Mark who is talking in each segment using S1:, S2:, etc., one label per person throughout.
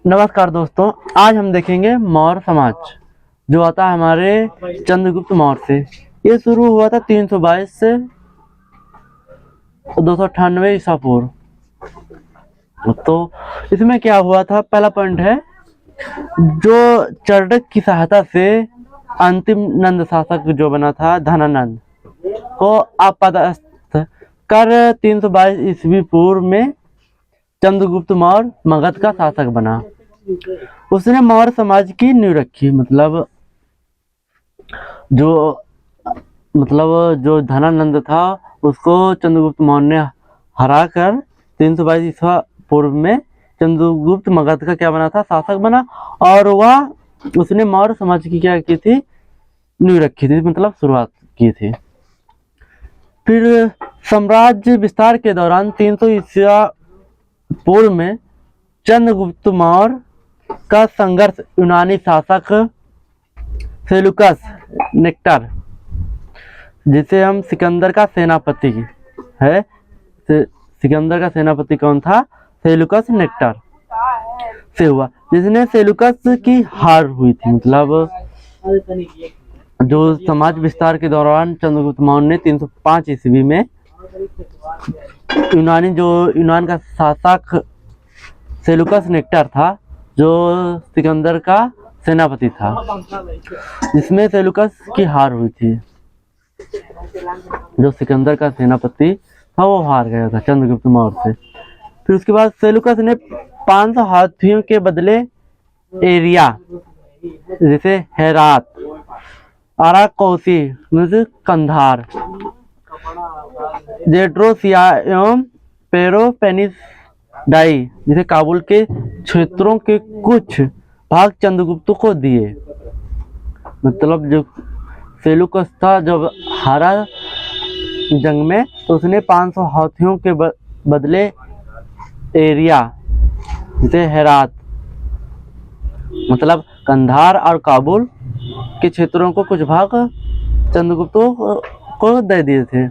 S1: नमस्कार दोस्तों, आज हम देखेंगे मौर्य समाज जो आता है हमारे चंद्रगुप्त मौर्य से। ये शुरू हुआ था 322 से 298 ईसा पूर्व। तो इसमें क्या हुआ था, पहला पॉइंट है जो चाणक्य की सहायता से अंतिम नंद शासक जो बना था धनानंद को अपदस्थ कर 322 ईस्वी पूर्व में चंद्रगुप्त मौर्य मगध का शासक बना। उसने मौर्य समाज की नींव रखी। मतलब जो धनानंद था उसको चंद्रगुप्त मौर्य ने हरा कर 322 ईसा पूर्व में चंद्रगुप्त मगध का क्या बना था, शासक बना। और वह उसने मौर्य समाज की क्या की थी, नींव रखी थी, मतलब शुरुआत की थी। फिर साम्राज्य विस्तार के दौरान 300 ईसा पूर्व में चंद्रगुप्त मौर्य का संघर्ष यूनानी शासक सेलुकस नेक्टर, जिसे हम सिकंदर का सेनापति है, सिकंदर का सेनापति कौन था, सेलुकस नेक्टर से हुआ, जिसने सेलुकस की हार हुई थी। मतलब जो समाज विस्तार के दौरान चंद्रगुप्त मौर्य ने 305 ईस्वी में यूनान का शासक सेलुकस नेक्टर था, जो सिकंदर का सेनापति था, जिसमें सेलुकस की हार हुई थी। जो सिकंदर का सेनापति था वो हार गया था चंद्रगुप्त मौर्य से। फिर उसके बाद सेलुकस ने 500 हाथियों के बदले एरिया, जैसे हेरात, आराकोसी मतलब कंधार, जेड्रोसिया एवं पेरोपेनिसडाई जिसे काबुल के क्षेत्रों के कुछ भाग चंद्रगुप्त को दिए। मतलब जो सेलुकस था जब हारा जंग में, तो उसने 500 हाथियों के बदले एरिया जैसे हेरात, मतलब कंधार और काबुल के क्षेत्रों को कुछ भाग चंद्रगुप्त को दे दिए थे।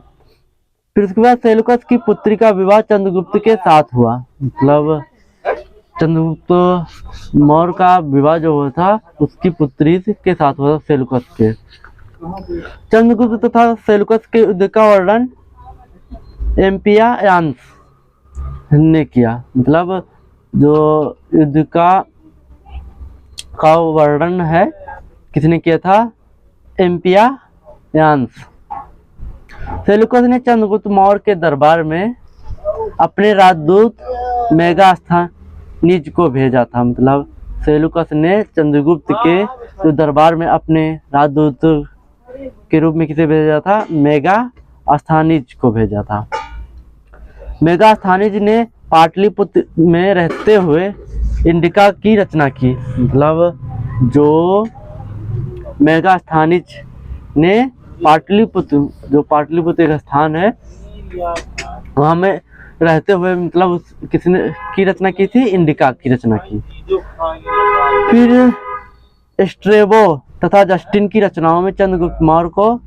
S1: फिर उसके बाद सेलुकस की पुत्री का विवाह चंद्रगुप्त के साथ हुआ। मतलब चंद्रगुप्त मौर्य का विवाह जो हुआ था उसकी पुत्री के साथ हुआ था, सेलुकस के। चंद्रगुप्त तथा सेलुकस के युद्ध का वर्णन एम्पियान्स ने किया। मतलब जो युद्ध का वर्णन है किसने किया था, एम्पियान्स। सेलुकस ने चंद्रगुप्त मौर्य के दरबार में अपने राजदूत मेगास्थनीज को भेजा था। मतलब सेलुकस ने चंद्रगुप्त के जो दरबार में अपने राजदूत के रूप में किसे भेजा था, मेगास्थनीज को भेजा था। मेगास्थनीज ने पाटलिपुत्र में रहते हुए इंडिका की रचना की। मतलब जो मेगास्थनीज ने पाटलिपुत्र एक स्थान है, वहां में रहते हुए मतलब किसने की रचना की थी, इंडिका की रचना की। फिर स्ट्रेबो तथा जस्टिन की रचनाओं में चंद्रगुप्त मौर्य को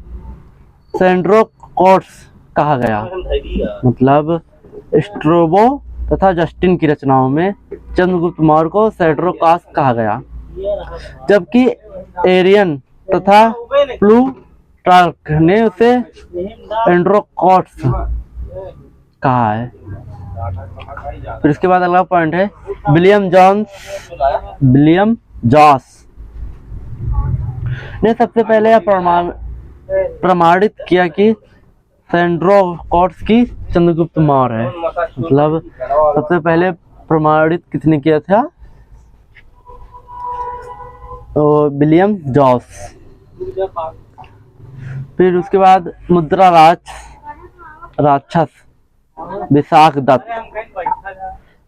S1: सेंड्रोकोट्स कहा गया। मतलब स्ट्रेबो तथा जस्टिन की रचनाओं में चंद्रगुप्त मौर्य को सेंड्रोकास कहा गया, जबकि एरियन तथा प्लूटार्क ने उसे एंड्रोकोट्स कहा है। फिर इसके बाद अगला पॉइंट है विलियम जॉस ने सबसे पहले प्रमाणित किया कि सेंड्रोकोट्स की चंद्रगुप्त मौर्य है। मतलब सबसे पहले प्रमाणित किसने किया था, विलियम जॉस। फिर उसके बाद मुद्रा राक्षस विशाख दत्त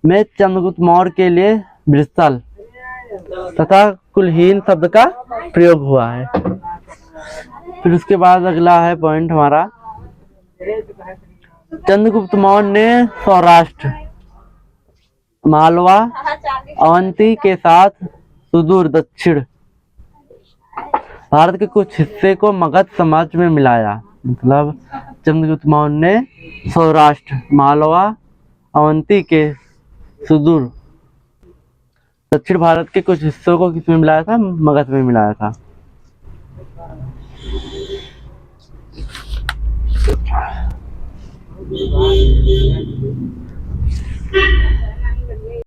S1: में चंद्रगुप्त मौर्य के लिए वृषल तथा कुलहीन शब्द का प्रयोग हुआ है। फिर उसके बाद अगला है पॉइंट हमारा, चंद्रगुप्त मौर्य ने सौराष्ट्र, मालवा, अवंती के साथ सुदूर दक्षिण भारत के कुछ हिस्से को मगध समाज में मिलाया। मतलब चंद्रगुप्त मौर्य ने सौराष्ट्र, मालवा, अवंती के सुदूर दक्षिण भारत के कुछ हिस्सों को किसमें मिलाया था? मगध में मिलाया था।